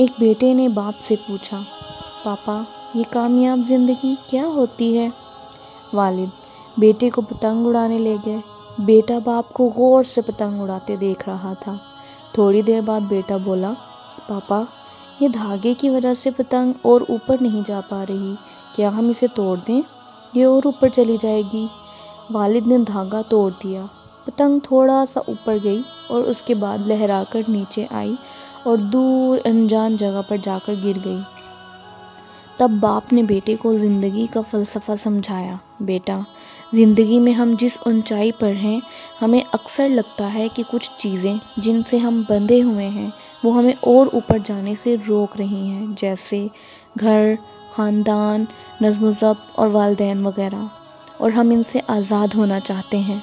ایک بیٹے نے باپ سے پوچھا، پاپا یہ کامیاب زندگی کیا ہوتی ہے؟ والد بیٹے کو پتنگ اڑانے لے گئے۔ بیٹا باپ کو غور سے پتنگ اڑاتے دیکھ رہا تھا۔ تھوڑی دیر بعد بیٹا بولا، پاپا یہ دھاگے کی وجہ سے پتنگ اور اوپر نہیں جا پا رہی، کیا ہم اسے توڑ دیں؟ یہ اور اوپر چلی جائے گی۔ والد نے دھاگا توڑ دیا۔ پتنگ تھوڑا سا اوپر گئی اور اس کے بعد لہرا کر نیچے آئی اور دور انجان جگہ پر جا کر گر گئی۔ تب باپ نے بیٹے کو زندگی کا فلسفہ سمجھایا، بیٹا زندگی میں ہم جس اونچائی پر ہیں، ہمیں اکثر لگتا ہے کہ کچھ چیزیں جن سے ہم بندھے ہوئے ہیں وہ ہمیں اور اوپر جانے سے روک رہی ہیں، جیسے گھر، خاندان، نظم و ضبط اور والدین وغیرہ، اور ہم ان سے آزاد ہونا چاہتے ہیں۔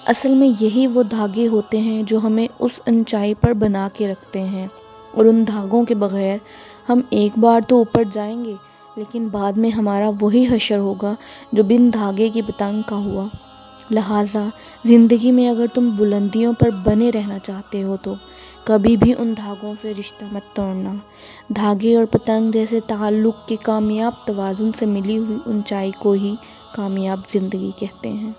اصل میں یہی وہ دھاگے ہوتے ہیں جو ہمیں اس اونچائی پر بنا کے رکھتے ہیں، اور ان دھاگوں کے بغیر ہم ایک بار تو اوپر جائیں گے لیکن بعد میں ہمارا وہی حشر ہوگا جو بن دھاگے کی پتنگ کا ہوا۔ لہٰذا زندگی میں اگر تم بلندیوں پر بنے رہنا چاہتے ہو تو کبھی بھی ان دھاگوں سے رشتہ مت توڑنا۔ دھاگے اور پتنگ جیسے تعلق کے کامیاب توازن سے ملی ہوئی اونچائی کو ہی کامیاب زندگی کہتے ہیں۔